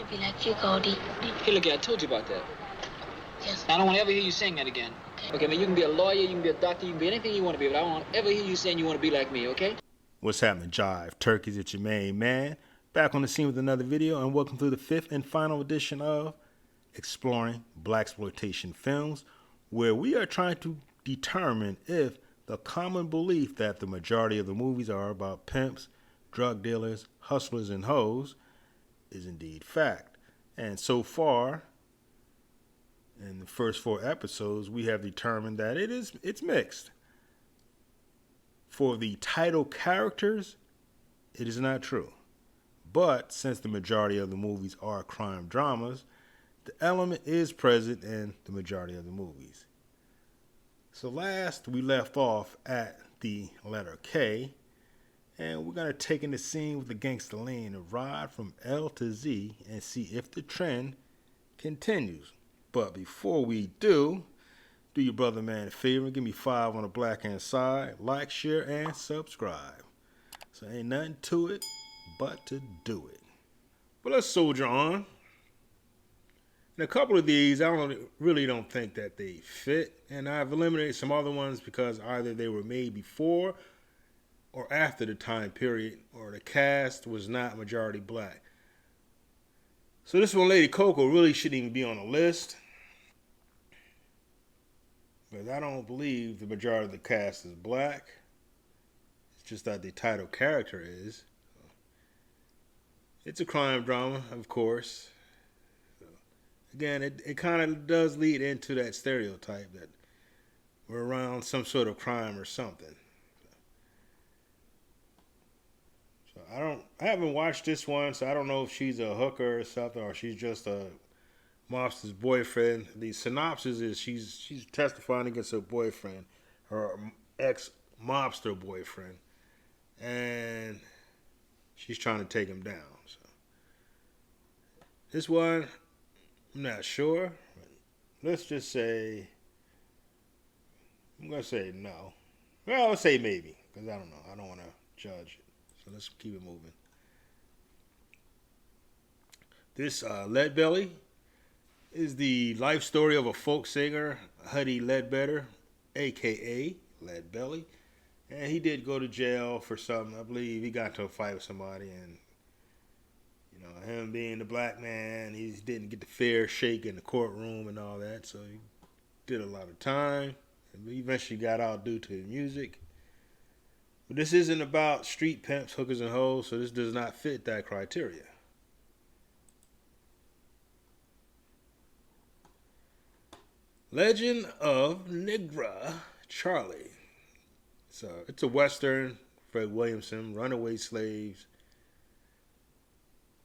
be like you, Goldie. Hey, look, I told you about that. Yes. I don't want to ever hear you saying that again. Okay, man, you can be a lawyer, you can be a doctor, you can be anything you want to be, but I don't want to ever hear you saying you want to be like me, okay? What's happening, Jive Turkeys? It's your main man. Back on the scene with another video, and welcome to the fifth and final edition of Exploring Blaxploitation Films, where we are trying to determine if the common belief that the majority of the movies are about pimps, drug dealers, hustlers, and hoes is indeed fact. And so far, in the first 4 episodes, we have determined that it's mixed. For the title characters, it is not true. But since the majority of the movies are crime dramas, the element is present in the majority of the movies. So last we left off at the letter K, and we're going to take in the scene with the gangster lean and ride from L to Z and see if the trend continues. But before we do your brother man a favor, give me 5 on the black hand side, like, share, and subscribe. So ain't nothing to it but to do it. But let's soldier on. And a couple of these, really don't think that they fit, and I've eliminated some other ones because either they were made before or after the time period, or the cast was not majority black. So this one, Lady Coco, really shouldn't even be on the list, but I don't believe the majority of the cast is black. It's just that the title character is. It's a crime drama, of course. Again, it kind of does lead into that stereotype that we're around some sort of crime or something. So I haven't watched this one, so I don't know if she's a hooker or something, or she's just a mobster's boyfriend. The synopsis is she's testifying against her boyfriend, her ex-mobster boyfriend, and she's trying to take him down. So this one, I'm not sure. Let's just say, I'm going to say no. Well, I'll say maybe, because I don't know. I don't want to judge it. So let's keep it moving. This Leadbelly is the life story of a folk singer, Huddy Ledbetter, a.k.a. Leadbelly. And he did go to jail for something. I believe he got into a fight with somebody, and him being the black man, he didn't get the fair shake in the courtroom and all that, so he did a lot of time, and eventually got out due to his music. But this isn't about street pimps, hookers, and hoes, so this does not fit that criteria. Legend of Nigger, Charley. So it's a Western, Fred Williamson, runaway slaves.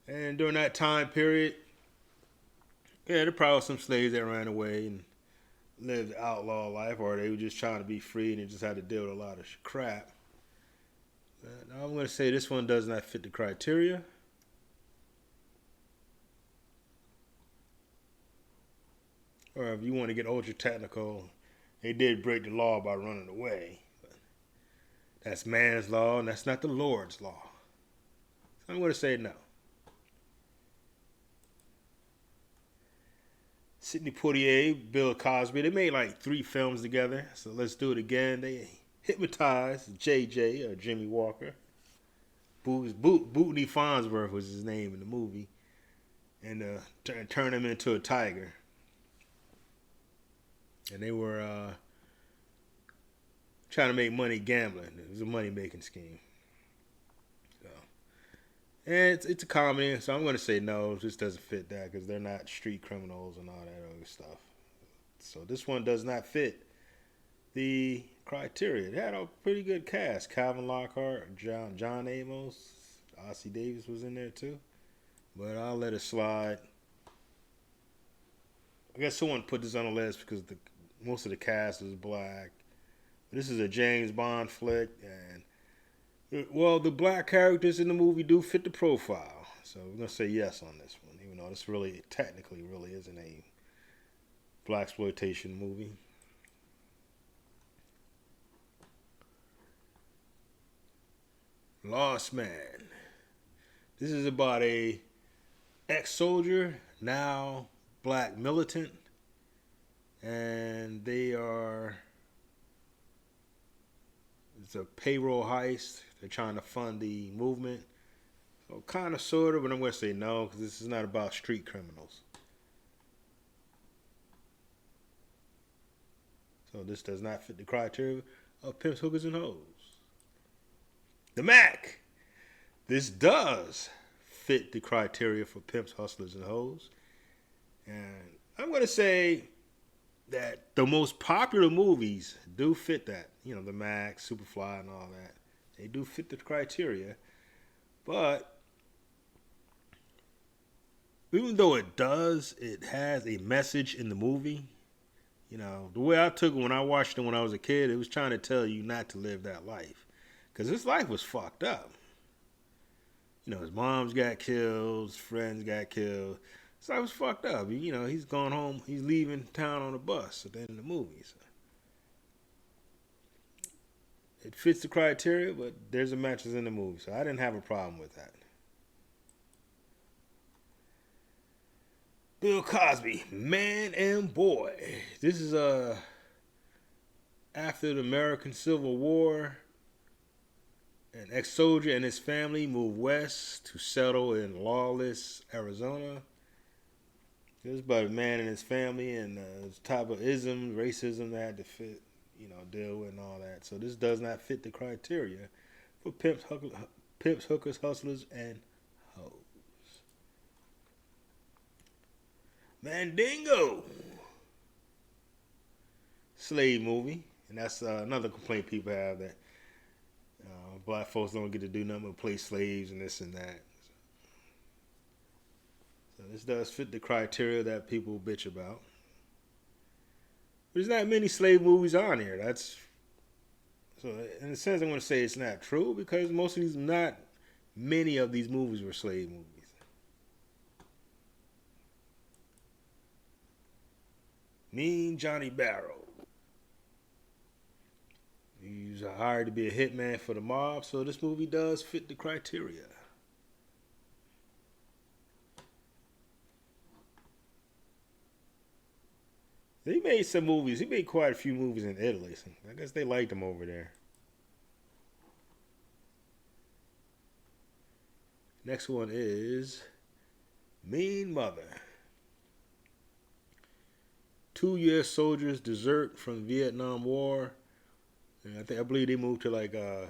And during that time period, there probably was some slaves that ran away and lived outlaw life, or they were just trying to be free and they just had to deal with a lot of crap. But I'm going to say this one does not fit the criteria. Or if you want to get ultra technical, they did break the law by running away. But that's man's law, and that's not the Lord's law. So I'm going to say no. Sidney Poitier, Bill Cosby, they made like 3 films together, so let's do it again. They hypnotized JJ, or Jimmy Walker. Bootney Farnsworth was his name in the movie, and turned him into a tiger. And they were trying to make money gambling. It was a money-making scheme. So, and it's a comedy, so I'm going to say no. This doesn't fit that because they're not street criminals and all that other stuff. So this one does not fit the criteria. They had a pretty good cast. Calvin Lockhart, John Amos, Ossie Davis was in there too. But I'll let it slide. I guess someone put this on the list because most of the cast is black. This is a James Bond flick, and the black characters in the movie do fit the profile. So we're gonna say yes on this one, even though this really technically isn't a blaxploitation movie. Lost Man. This is about a ex-soldier, now black militant, and it's a payroll heist. They're trying to fund the movement. So kind of, sort of, but I'm going to say no, because this is not about street criminals. So this does not fit the criteria of pimps, hookers, and hoes. The Mack. This does fit the criteria for pimps, hustlers, and hoes. And I'm going to say that the most popular movies do fit that. You know, the Mack, Superfly, and all that. They do fit the criteria. But even though it does, it has a message in the movie. You know, the way I took it when I watched it when I was a kid, it was trying to tell you not to live that life. Because his life was fucked up. You know, his moms got killed, his friends got killed. His life was fucked up. You know, he's going home, he's leaving town on a bus at the end of the movie. So it fits the criteria, but there's a matches in the movie. So I didn't have a problem with that. Bill Cosby, Man and Boy. This is after the American Civil War. An ex-soldier and his family moved west to settle in lawless Arizona. This is about a man and his family and the type of racism that had to fit, deal with and all that. So this does not fit the criteria for pimps, hookers, hustlers, and hoes. Mandingo. Slave movie. And that's another complaint people have, that black folks don't get to do nothing but play slaves and this and that. So this does fit the criteria that people bitch about. There's not many slave movies on here. So in a sense, I'm going to say it's not true, because not many of these movies were slave movies. Mean Johnny Barrows. He was hired to be a hitman for the mob, so this movie does fit the criteria. He made some movies. He made quite a few movies in Italy. So I guess they liked him over there. Next one is Mean Mother. 2 U.S. soldiers desert from the Vietnam War. And I believe they moved to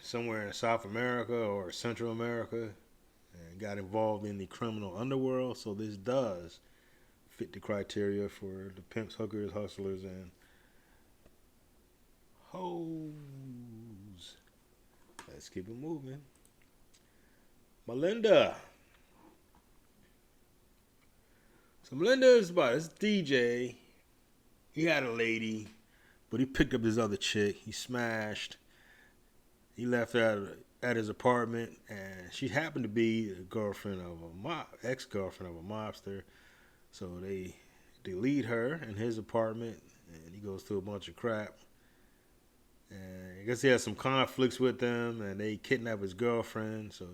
somewhere in South America or Central America and got involved in the criminal underworld. So this does fit the criteria for the pimps, hookers, hustlers, and hoes. Let's keep it moving. Melinda. So Melinda is about this DJ. He had a lady, but he picked up this other chick. He smashed. He left her at his apartment, and she happened to be the girlfriend of ex-girlfriend of a mobster. So they lead her in his apartment, and he goes through a bunch of crap. And I guess he has some conflicts with them, and they kidnap his girlfriend. So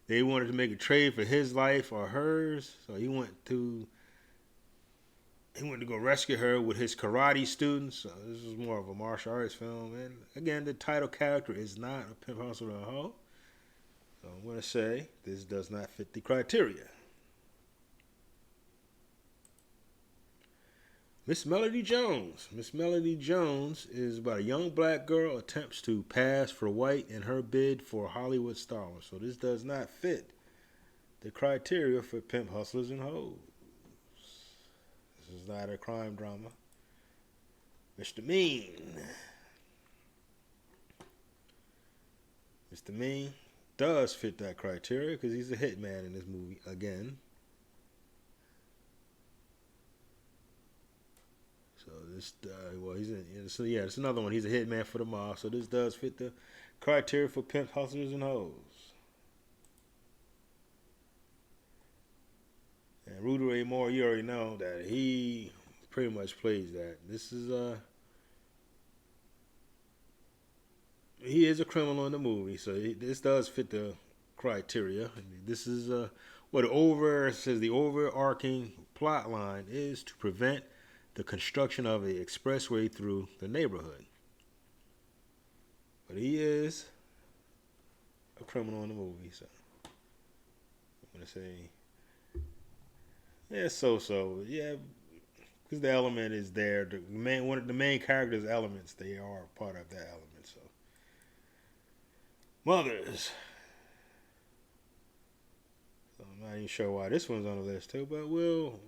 they wanted to make a trade for his life or hers. So he went to go rescue her with his karate students. So this is more of a martial arts film. And again, the title character is not a pimp, hustler, or a hoe. So I'm going to say this does not fit the criteria. Miss Melody Jones. Miss Melody Jones is about a young black girl attempts to pass for white in her bid for Hollywood stars. So this does not fit the criteria for pimp, hustlers, and hoes. This is not a crime drama. Mr. Mean. Mr. Mean does fit that criteria because he's a hitman in this movie again. So this, it's another one. He's a hitman for the mob. So this does fit the criteria for pimp, hustlers, and hoes. And Rudy Ray Moore, you already know that he pretty much plays that. This is he is a criminal in the movie, so this does fit the criteria. This is it says the overarching plot line is to prevent the construction of an expressway through the neighborhood. But he is a criminal in the movie, so I'm gonna say, yeah, so. Yeah, because the element is there. One of the main characters' elements, they are part of that element. So, Muthers. So I'm not even sure why this one's on the list too, but we'll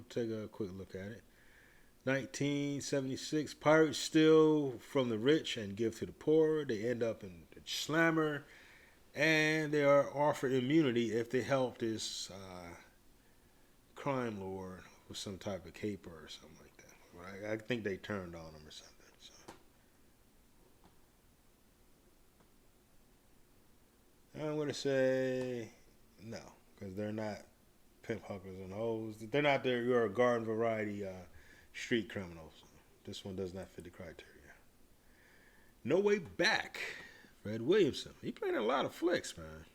take a quick look at it. 1976, pirates steal from the rich and give to the poor. They end up in the slammer, and they are offered immunity if they help this crime lord with some type of caper or something like that. Right? I think they turned on him or something. So I'm gonna say no, because they're not pimp hookers and hoes. They're not your garden variety street criminals. This one does not fit the criteria. No Way Back. Fred Williamson. He played in a lot of flicks, man.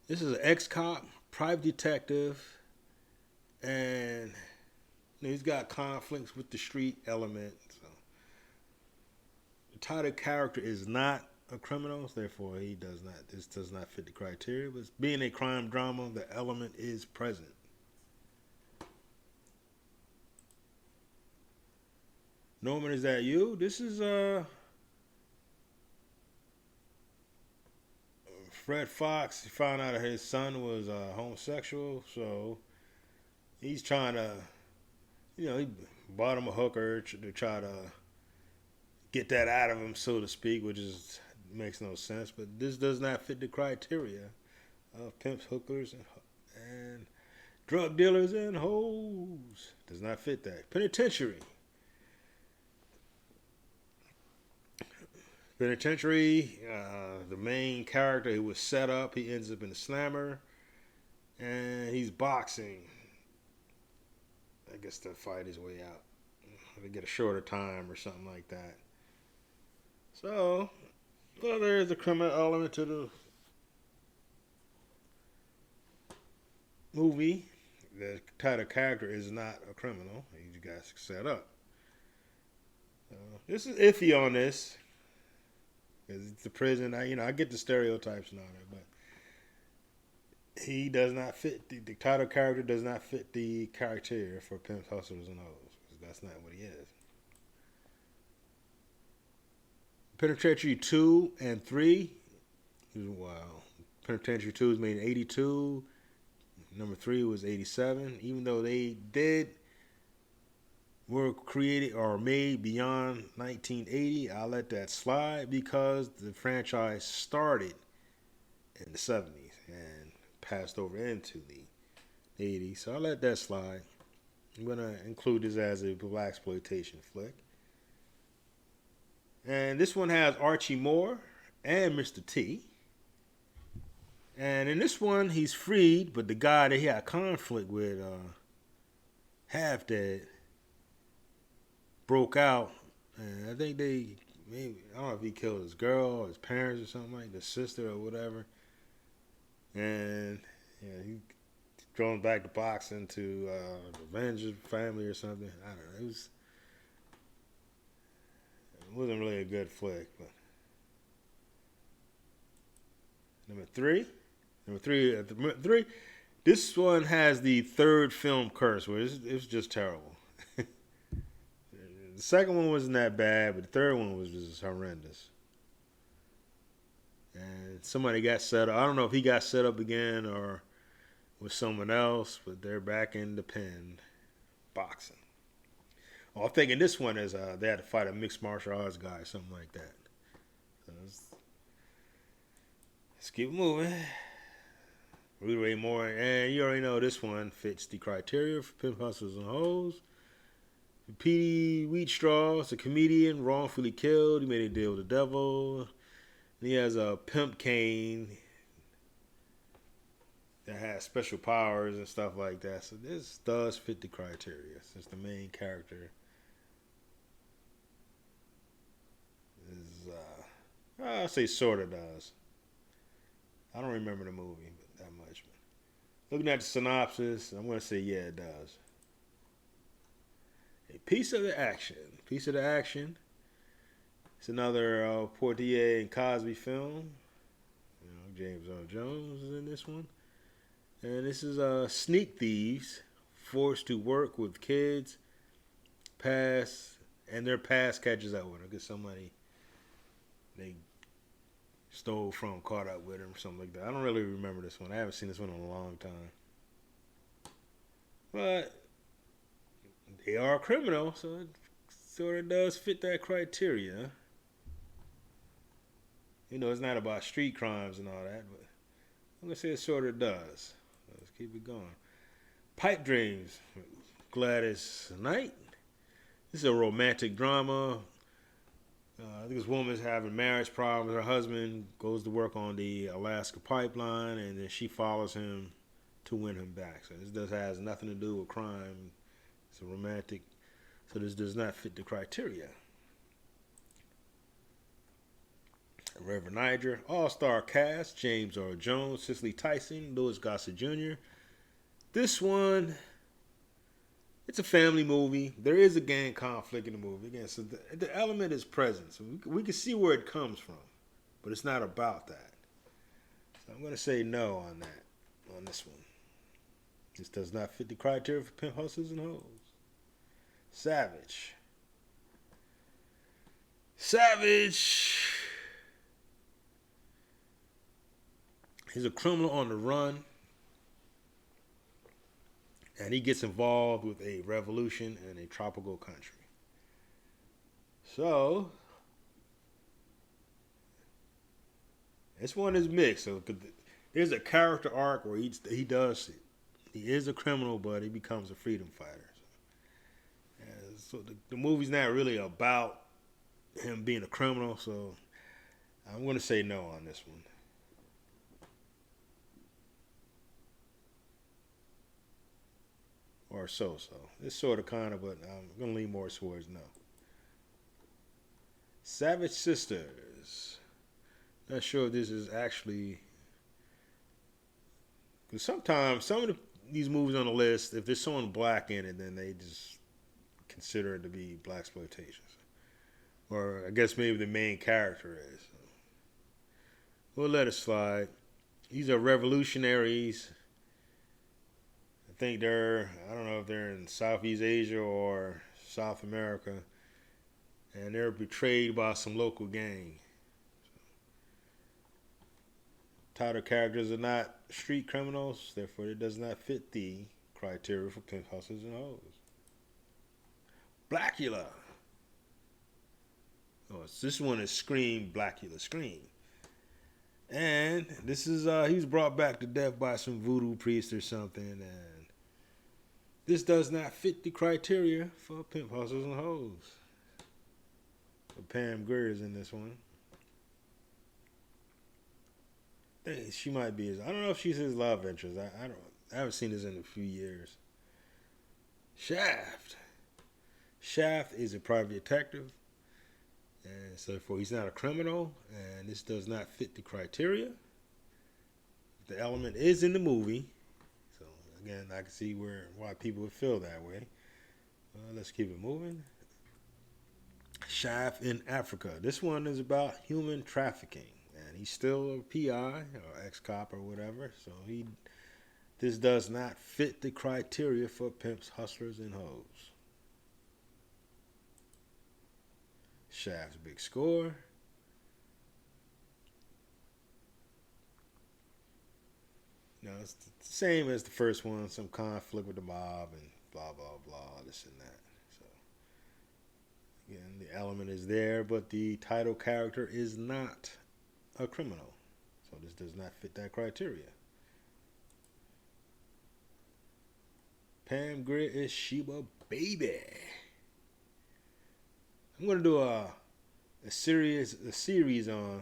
This is an ex-cop, private detective, and he's got conflicts with the street element. So the title character is not a criminal, therefore this does not fit the criteria. But being a crime drama, the element is present. Norman, Is That You? This is Fred Fox. He found out his son was homosexual, so he's trying to, he bought him a hooker to try to get that out of him, so to speak, which makes no sense. But this does not fit the criteria of pimps, hookers, and drug dealers and hoes. Does not fit that. Penitentiary. Penitentiary, the main character, he was set up. He ends up in the slammer, and he's boxing. I guess to fight his way out, to get a shorter time or something like that. So, well, there's a criminal element to the movie. The title character is not a criminal. He got set up. This is iffy on this. It's the prison. I get the stereotypes and all that, but he does not fit. The title character does not fit the criteria for pimps, hustlers, and hoes. That's not what he is. Penitentiary II and III. Wow. Penitentiary II was made in 82. Number 3 was 87. Even though they were created or made beyond 1980, I'll let that slide because the franchise started in the 70s and passed over into the 80s. So I'll let that slide. I'm going to include this as a Blaxploitation flick. And this one has Archie Moore and Mr. T. And in this one, he's freed, but the guy that he had conflict with, half dead, broke out, and I think I don't know if he killed his girl or his parents or something like the sister or whatever. And he thrown back to boxing to revenge his family or something. I don't know. It wasn't really a good flick. But number three. This one has the third film curse, where it was just terrible. The second one wasn't that bad, but the third one was just horrendous. And somebody got set up. I don't know if he got set up again or with someone else, but they're back in the pen boxing. Oh, I'm thinking this one is they had to fight a mixed martial arts guy or something like that. So let's keep moving. Rudy Ray Moore, and you already know this one fits the criteria for pimp, hustlers, and hoes. Petey Wheatstraw is a comedian, wrongfully killed. He made a deal with the devil. And he has a pimp cane that has special powers and stuff like that. So this does fit the criteria since the main character is, I'll say sort of does. I don't remember the movie that much. But looking at the synopsis, I'm going to say yeah, it does. A piece of the action. Piece of the action. It's another Portier and Cosby film. James Earl Jones is in this one. And this is sneak thieves forced to work with kids, and their past catches up with them. Because somebody they stole from caught up with them or something like that. I don't really remember this one. I haven't seen this one in a long time. But they are a criminal, so it sort of does fit that criteria. It's not about street crimes and all that, but I'm going to say it sort of does. Let's keep it going. Pipe Dreams, Gladys Knight. This is a romantic drama. I think this woman's having marriage problems. Her husband goes to work on the Alaska pipeline, and then she follows him to win him back. So this has nothing to do with crime. It's a romantic, so this does not fit the criteria. Reverend Nigger, all-star cast, James Earl Jones, Cicely Tyson, Louis Gossett Jr. This one, it's a family movie. There is a gang conflict in the movie. Again, so the element is present. So we can see where it comes from, but it's not about that. So I'm going to say no on that, on this one. This does not fit the criteria for pimp hustlers and hoes. Savage. He's a criminal on the run, and he gets involved with a revolution in a tropical country. So, this one is mixed. So, there's a character arc where he is a criminal, but he becomes a freedom fighter. So the movie's not really about him being a criminal, so I'm going to say no on this one. Or so. It's sort of kind of, but I'm going to lean more towards no. Savage Sisters. Not sure if this is actually... Because sometimes, some of these movies on the list, if there's someone black in it, then they just consider it to be Blaxploitation. Or I guess maybe the main character is. We'll let it slide. These are revolutionaries. I think I don't know if they're in Southeast Asia or South America, and they're betrayed by some local gang. Title characters are not street criminals, therefore it does not fit the criteria for pimp hustlers and hoes. Blackula. This one is Scream, Blackula, Scream. And this is, he was brought back to death by some voodoo priest or something, and this does not fit the criteria for pimp hustlers and hoes. So Pam Grier is in this one. I think she might be I don't know if she's his love interest. I haven't seen this in a few years. Shaft. Shaft is a private detective, and so therefore he's not a criminal, and this does not fit the criteria. The element is in the movie, so again, I can see why people would feel that way. Let's keep it moving. Shaft in Africa. This one is about human trafficking, and he's still a PI or ex-cop or whatever, so this does not fit the criteria for pimps, hustlers, and hoes. Shaft's big score. It's the same as the first one. Some conflict with the mob and blah, blah, blah, this and that. So, again, the element is there, but the title character is not a criminal. So this does not fit that criteria. Pam Grier is Sheba Baby. I'm going to do a series on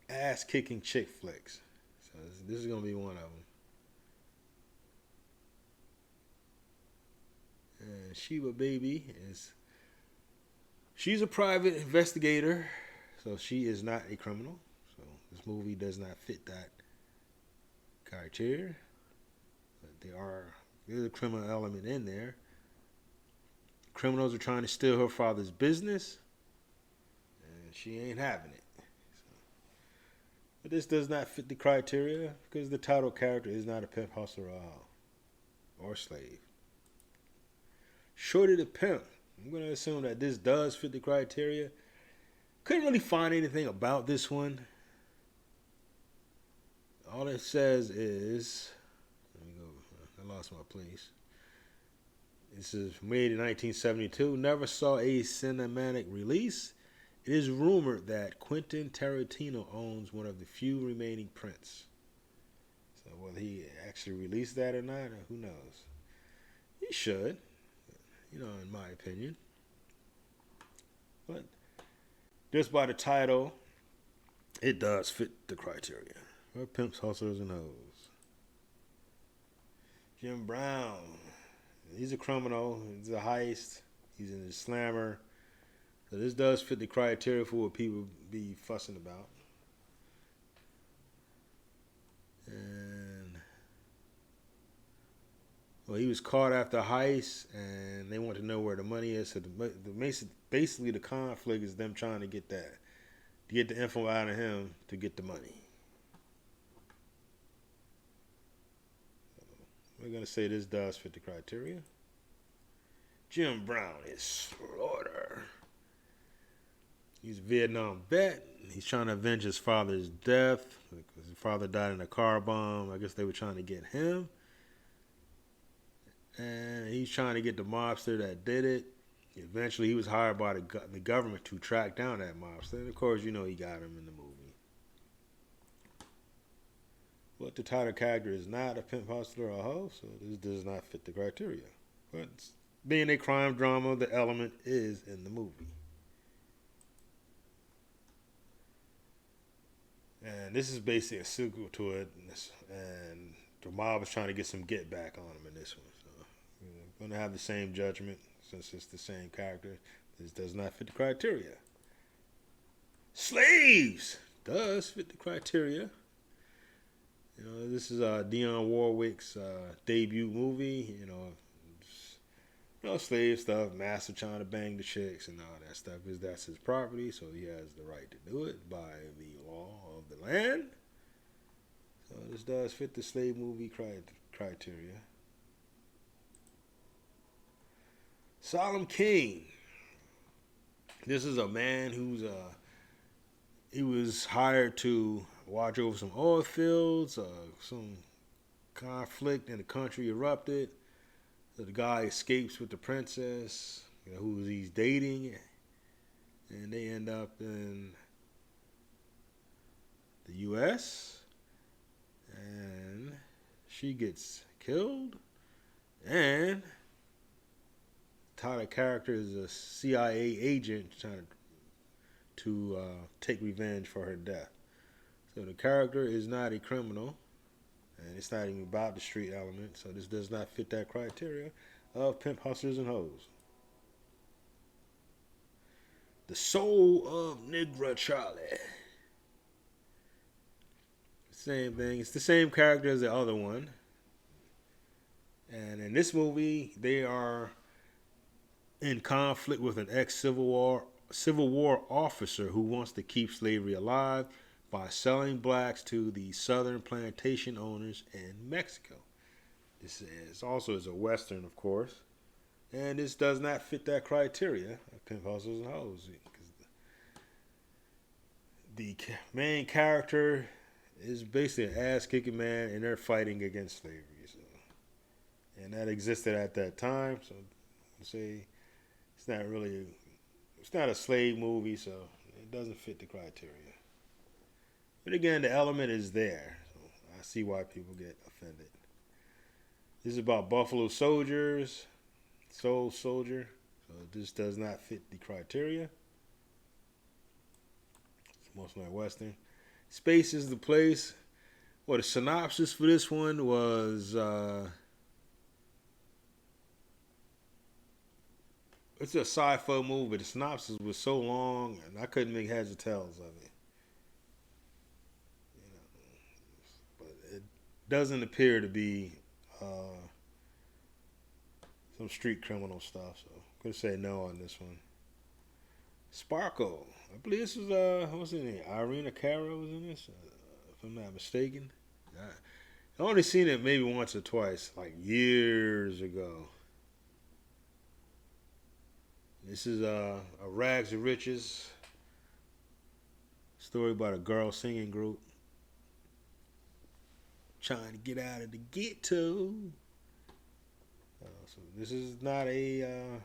ass-kicking chick flicks. So this is going to be one of them. And Sheba Baby she's a private investigator. So she is not a criminal. So this movie does not fit that criteria. But there's a criminal element in there. Criminals are trying to steal her father's business, and she ain't having it. But this does not fit the criteria because the title character is not a pimp, hustler, or slave. Shorty the Pimp. I'm going to assume that this does fit the criteria. Couldn't really find anything about this one. All it says is, let me go, I lost my place. This is made in 1972. Never saw a cinematic release. It is rumored that Quentin Tarantino owns one of the few remaining prints. So whether he actually released that or not, who knows? He should, in my opinion. But just by the title, it does fit the criteria. For pimps, hustlers, and hoes. Jim Brown. He's a criminal. He's a heist. He's an slammer. So this does fit the criteria for what people be fussing about. And well, he was caught after a heist, and they want to know where the money is. So basically, the conflict is them trying to get the info out of him to get the money. We're gonna say this does fit the criteria. Jim Brown is slaughter. He's a Vietnam vet. He's trying to avenge his father's death because his father died in a car bomb. I guess they were trying to get him. And he's trying to get the mobster that did it. Eventually, he was hired by the government to track down that mobster. And of course, he got him in the movie. But the title character is not a pimp, hustler, or a hoe, so this does not fit the criteria. But being a crime drama, the element is in the movie. And this is basically a sequel to it, and the mob is trying to get some get back on him in this one. So we're going to have the same judgment since it's the same character. This does not fit the criteria. Slaves does fit the criteria. This is Dionne Warwick's debut movie. Slave stuff, master trying to bang the chicks and all that stuff, because that's his property, so he has the right to do it by the law of the land. So this does fit the slave movie criteria. Solemn King. This is a man he was hired to watch over some oil fields. Some conflict in the country erupted. So the guy escapes with the princess, who he's dating, and they end up in the U.S., and she gets killed, and the title character is a CIA agent trying to take revenge for her death. So the character is not a criminal. And it's not even about the street element, so this does not fit that criteria of pimp, hustlers, and hoes. The Soul of Nigger Charley. Same thing. It's the same character as the other one. And in this movie, they are in conflict with an ex-Civil War officer who wants to keep slavery alive by selling blacks to the southern plantation owners in Mexico. This is also a Western, of course. And this does not fit that criteria of pimp, hustlers, and hoes. The main character is basically an ass-kicking man, and they're fighting against slavery. And that existed at that time. So I'd say it's not a slave movie, so it doesn't fit the criteria. But again, the element is there, so I see why people get offended. This is about Buffalo Soldiers, Soul Soldier, so this does not fit the criteria. It's mostly like Western. Space is the place. Well, the synopsis for this one was, it's a sci-fi movie, but the synopsis was so long, and I couldn't make heads or tails of it. You know, but it doesn't appear to be some street criminal stuff, so I'm gonna say no on this one. Sparkle. I believe this was what's her name? Irina Cara was in this, if I'm not mistaken. I only seen it maybe once or twice, like years ago. This is a rags to riches story about a girl singing group trying to get out of the ghetto. So this is not a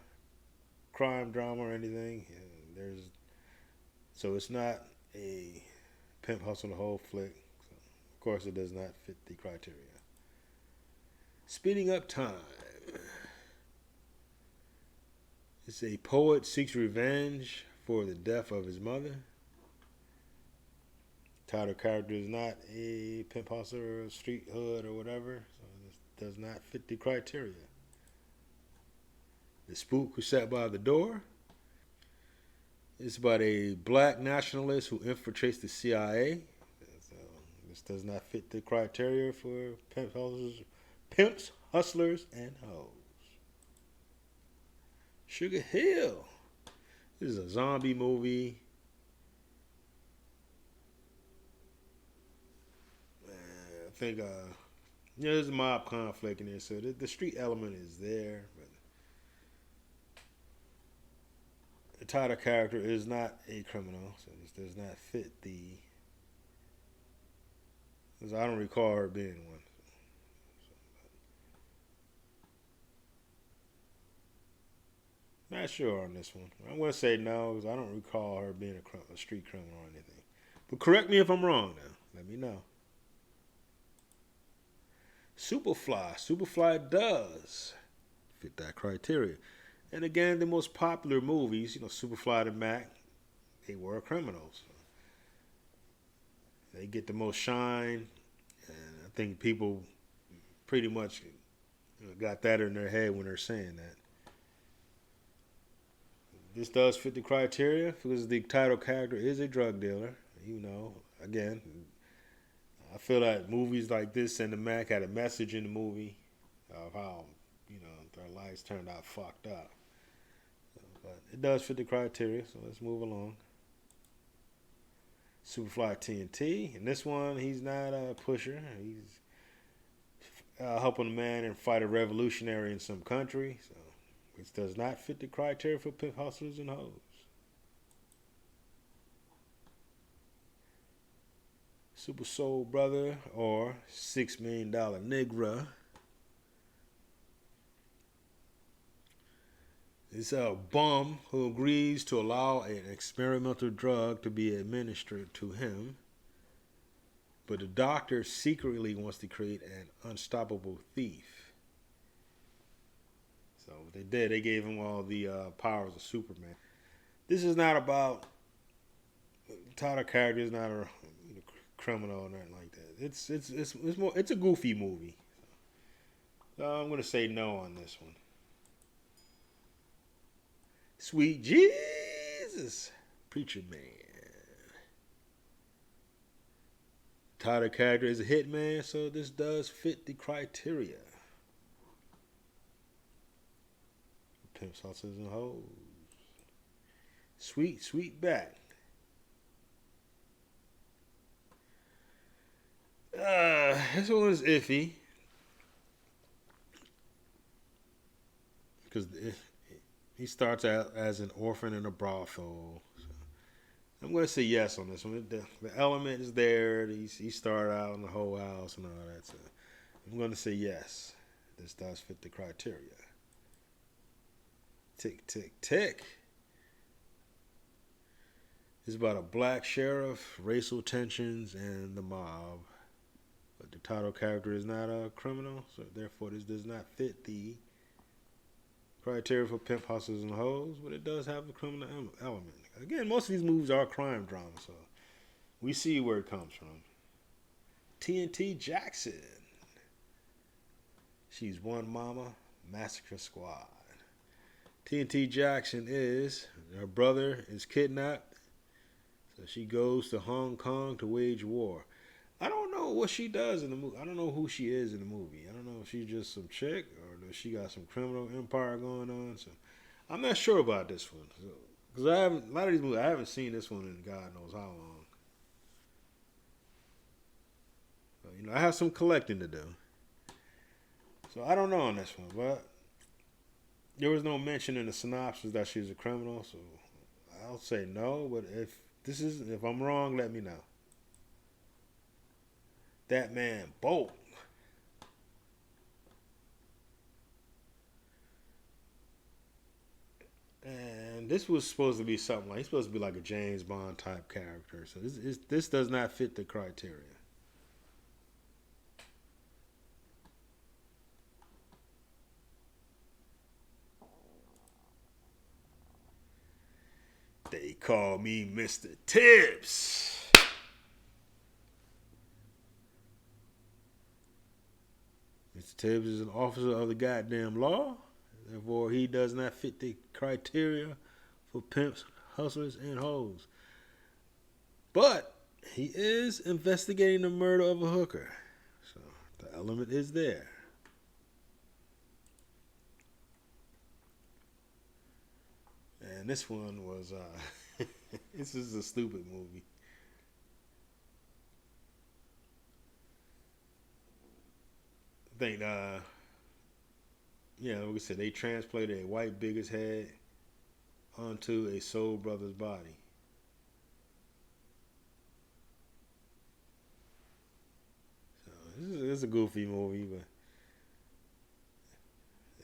crime drama or anything. So it's not a pimp hustle the whole flick. So of course, it does not fit the criteria. Speeding up time. It's a poet seeks revenge for the death of his mother. Title character is not a pimp hustler or a street hood or whatever, so this does not fit the criteria. The spook who sat by the door. It's about a black nationalist who infiltrates the CIA. So this does not fit the criteria for pimps, hustlers, and hoes. Sugar Hill. This is a zombie movie. I think there's a mob conflict in there, so the street element is there, but the title character is not a criminal, so this does not fit the. Because I don't recall her being one. Not sure on this one. I'm going to say no because I don't recall her being a street criminal or anything. But correct me if I'm wrong now. Let me know. Superfly. Superfly does fit that criteria. And again, the most popular movies, Superfly and Mack, they were criminals. They get the most shine. And I think people pretty much got that in their head when they're saying that. This does fit the criteria because the title character is a drug dealer. Again, I feel like movies like this and the Mack had a message in the movie of how, their lives turned out fucked up. But it does fit the criteria, so let's move along. Superfly TNT. In this one, he's not a pusher. He's helping a man and fight a revolutionary in some country. So which does not fit the criteria for pimp hustlers and hoes. Super Soul Brother or $6 Million Nigger. It's a bum who agrees to allow an experimental drug to be administered to him, but the doctor secretly wants to create an unstoppable thief. So what they did, they gave him all the powers of Superman. This is not about, the title character is not a criminal or nothing like that. It's a goofy movie. So I'm gonna say no on this one. Sweet Jesus, Preacher Man. Title character is a hitman, so this does fit the criteria. Pimps, hustlers, and hoes. Sweet, sweet back. This one is iffy. Because he starts out as an orphan in a brothel. So I'm going to say yes on this one. The element is there. He started out in the whole house and all that. So I'm going to say yes. This does fit the criteria. Tick, tick, tick. It's about a black sheriff, racial tensions, and the mob. But the title character is not a criminal, so therefore this does not fit the criteria for pimp hustlers and hoes, but it does have a criminal element. Again, most of these movies are crime dramas, so we see where it comes from. TNT Jackson. She's One Mama, Massacre Squad. TNT Jackson is, her brother is kidnapped, so she goes to Hong Kong to wage war. I don't know what she does in the movie. I don't know who she is in the movie. I don't know if she's just some chick or does she got some criminal empire going on. So I'm not sure about this one. Because a lot of these movies, I haven't seen this one in God knows how long. So, you know, I have some collecting to do. So I don't know on this one, but there was no mention in the synopsis that she's a criminal, so I'll say no. But if I'm wrong, let me know. That man Bolt. And this was supposed to be something like, he's supposed to be like a James Bond type character. So this does not fit the criteria. They call me Mr. Tibbs. Mr. Tibbs is an officer of the goddamn law. Therefore, he does not fit the criteria for pimps, hustlers, and hoes. But he is investigating the murder of a hooker. So the element is there. And this one was, this is a stupid movie. I think, like I said, they transplanted a white bigger's head onto a soul brother's body. So this is a goofy movie, but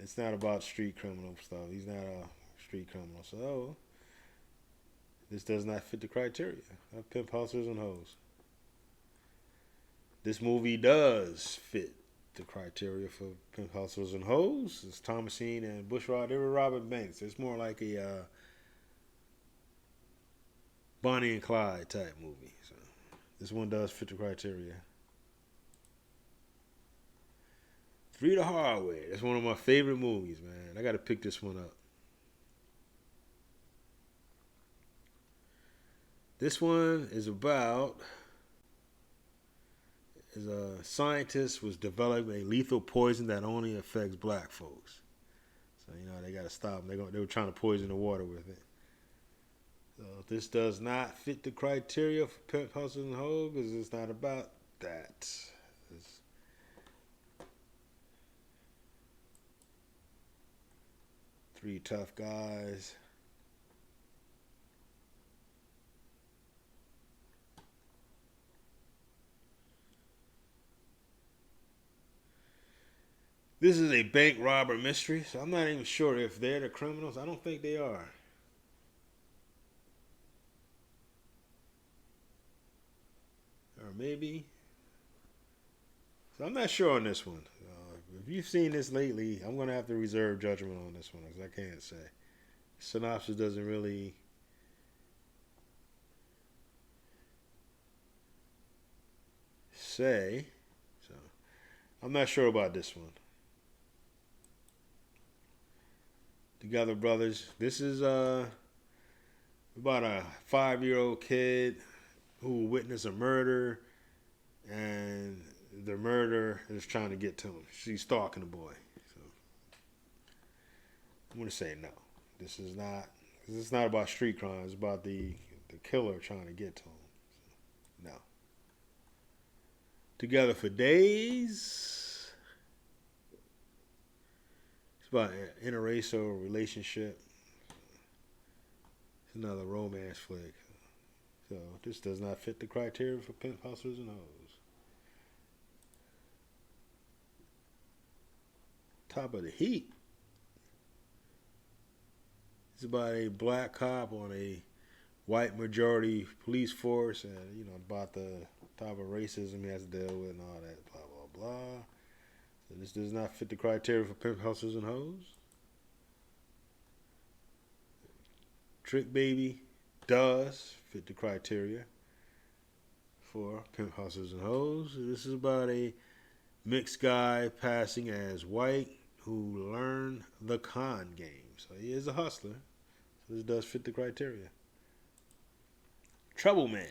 it's not about street criminal stuff. He's not a street criminal, so this does not fit the criteria of pimp hustlers and hoes. This movie does fit the criteria for pimp hustlers and hoes. It's Thomasine and Bushrod. They were robbing banks. It's more like a Bonnie and Clyde type movie. So this one does fit the criteria. Three the Hard Way. That's one of my favorite movies, man. I got to pick this one up. This one is about a scientist was developing a lethal poison that only affects black folks. So, you know, they got to stop them. They were trying to poison the water with it. So this does not fit the criteria for pimp, hustle, and hoe because it's not about that. It's three tough guys. This is a bank robber mystery, so I'm not even sure if they're the criminals. I don't think they are. Or maybe. So I'm not sure on this one. If you've seen this lately, I'm going to have to reserve judgment on this one because I can't say. Synopsis doesn't really say. So I'm not sure about this one. Together Brothers. This is about a 5-year-old kid who witnessed a murder, and the murderer is trying to get to him. She's stalking the boy. So I'm gonna say no. This is not about street crime. It's about the killer trying to get to him. So, no. Together for Days. It's about an interracial relationship. It's another romance flick. So this does not fit the criteria for pimp hustlers and hoes. Top of the Heat. It's about a black cop on a white majority police force, and you know about the type of racism he has to deal with and all that. Blah blah blah. So this does not fit the criteria for pimp hustlers and hoes. Trick Baby does fit the criteria for pimp hustlers and hoes. This is about a mixed guy passing as white who learned the con game. So he is a hustler. So this does fit the criteria. Trouble Man.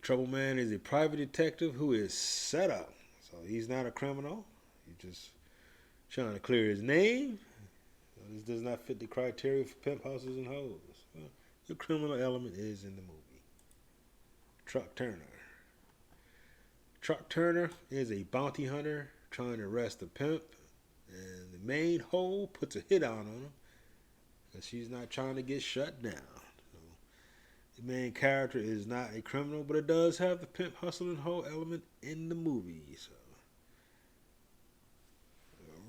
Trouble Man is a private detective who is set up. So he's not a criminal. He's just trying to clear his name. So this does not fit the criteria for pimp houses and hoes. Well, the criminal element is in the movie. Truck Turner. Truck Turner is a bounty hunter trying to arrest a pimp. And the main hoe puts a hit out on him because she's not trying to get shut down. So the main character is not a criminal, but it does have the pimp, hustle, and hoe element in the movie. So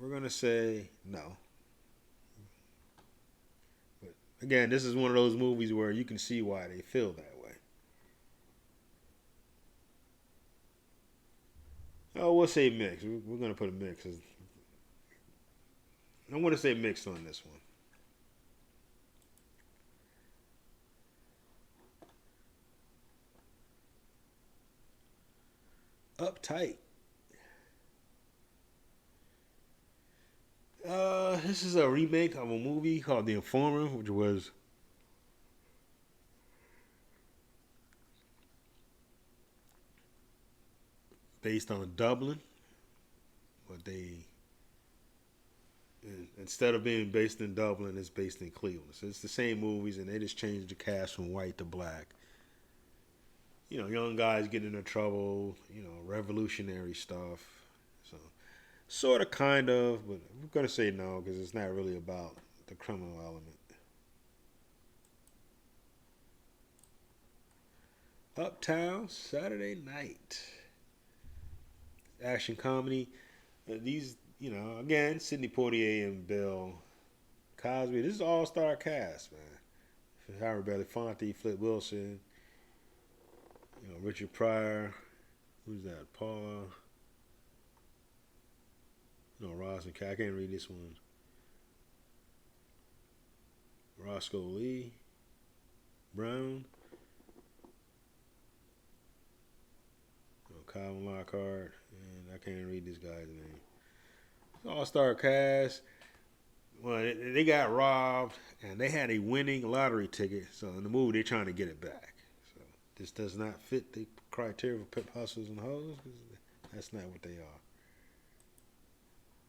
we're going to say no. But again, this is one of those movies where you can see why they feel that way. Oh, we'll say mix. We're going to put a mix. I'm going to say mixed on this one. Uptight. This is a remake of a movie called The Informer, which was based on Dublin, but instead of being based in Dublin, it's based in Cleveland. So it's the same movies, and they just changed the cast from white to black. You know, young guys getting into trouble, revolutionary stuff. So, sort of, kind of, but we're going to say no because it's not really about the criminal element. Uptown Saturday Night. Action comedy. These, again, Sidney Poitier and Bill Cosby. This is an all-star cast, man. Howard Belafonte, Flip Wilson, Richard Pryor. Who's that? Paula. Ross and I can't read this one. Roscoe Lee. Brown. Calvin Lockhart. And I can't read this guy's name. All-star cast. Well, they got robbed, and they had a winning lottery ticket. So in the movie, they're trying to get it back. So this does not fit the criteria for pimp hustlers and hoes. That's not what they are.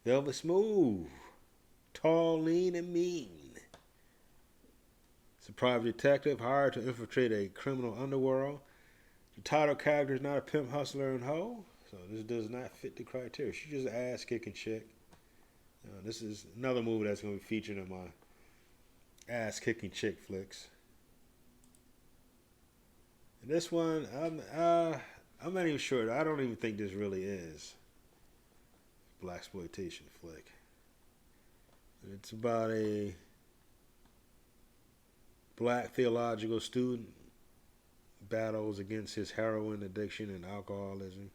Velvet Smooth. Tall, lean, and mean. It's a private detective hired to infiltrate a criminal underworld. The title character is not a pimp hustler and hoe. So this does not fit the criteria. She's just an ass-kicking chick. This is another movie that's going to be featured in my ass-kicking chick flicks. And this one, I'm not even sure. I don't even think this really is a Blaxploitation flick. It's about a black theological student battles against his heroin addiction and alcoholism.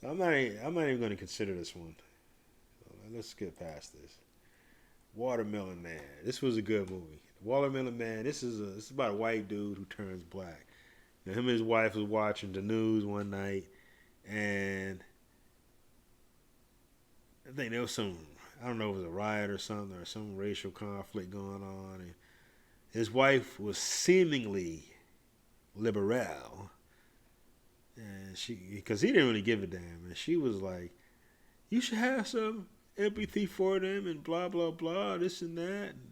So I'm not even going to consider this one. So let's get past this. Watermelon Man. This was a good movie. Watermelon Man. This is about a white dude who turns black. Now, him and his wife was watching the news one night, and I think there was I don't know if it was a riot or something, or some racial conflict going on, and his wife was seemingly liberal, and because he didn't really give a damn, and she was like, you should have some empathy for them, and blah, blah, blah, this and that, and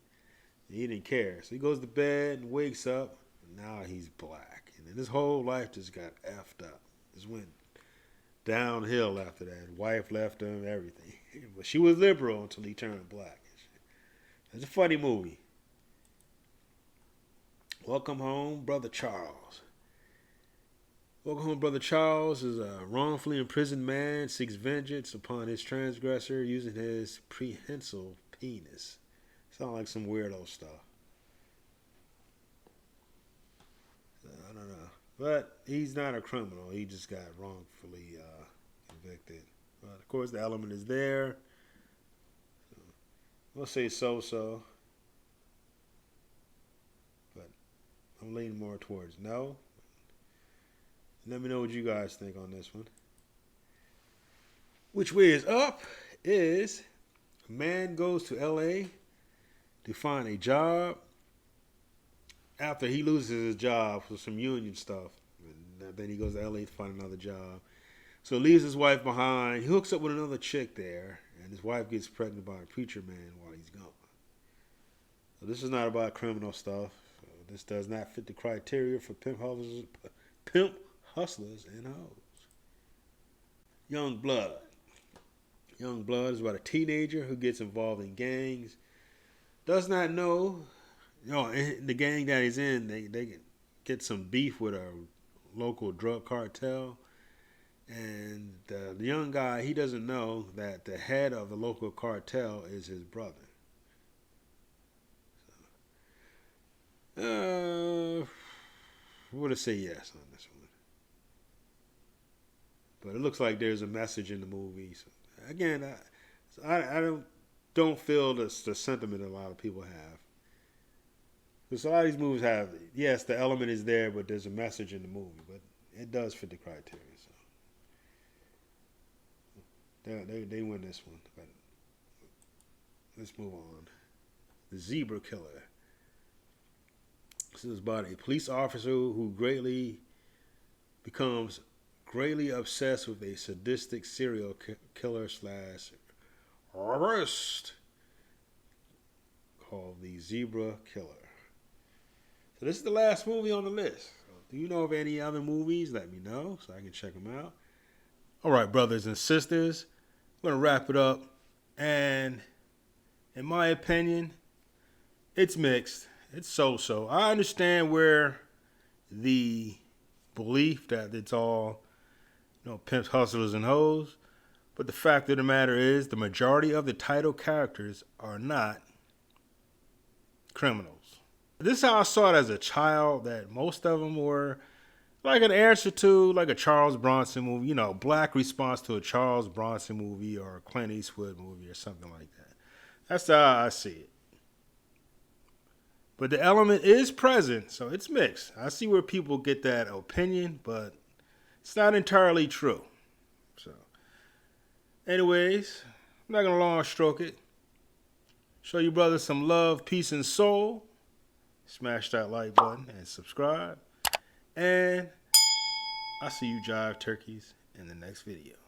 he didn't care. So he goes to bed and wakes up, and now he's black, and then his whole life just got effed up. Just went downhill after that. Wife left him, everything. But she was liberal until he turned black. It's a funny movie. Welcome Home, Brother Charles. Welcome Home, Brother Charles is a wrongfully imprisoned man seeks vengeance upon his transgressor using his prehensile penis. Sound like some weirdo stuff. I don't know. But he's not a criminal. He just got wrongfully convicted. But of course, the element is there. So we'll say so-so. But I'm leaning more towards no. Let me know what you guys think on this one. Which way is up is A man goes to LA to find a job after he loses his job for some union stuff. And then he goes to LA to find another job. So leaves his wife behind. He hooks up with another chick there, and his wife gets pregnant by a preacher man while he's gone. So this is not about criminal stuff. So this does not fit the criteria for pimp hustlers and hoes. Young Blood. Young Blood is about a teenager who gets involved in gangs. Does not know, in the gang that he's in, they get some beef with a local drug cartel. And the young guy, he doesn't know that the head of the local cartel is his brother. So, would have say yes on this one. But it looks like there's a message in the movie. So, again, I don't feel the sentiment a lot of people have. Because a lot of these movies have, yes, the element is there, but there's a message in the movie. But it does fit the criteria. So they win this one. But let's move on. The Zebra Killer. This is about a police officer who becomes greatly obsessed with a sadistic serial killer / artist called the Zebra Killer. So this is the last movie on the list. So do you know of any other movies? Let me know so I can check them out. All right, brothers and sisters, I'm going to wrap it up. And in my opinion, it's mixed. It's so-so. I understand where the belief that it's all, pimps, hustlers, and hoes. But the fact of the matter is the majority of the title characters are not criminals. This is how I saw it as a child, that most of them were like an answer to like a Charles Bronson movie, black response to a Charles Bronson movie or a Clint Eastwood movie or something like that. That's how I see it. But the element is present, so it's mixed. I see where people get that opinion, but it's not entirely true. So, anyways, I'm not going to long stroke it. Show you brothers some love, peace, and soul. Smash that like button and subscribe. And I'll see you jive turkeys in the next video.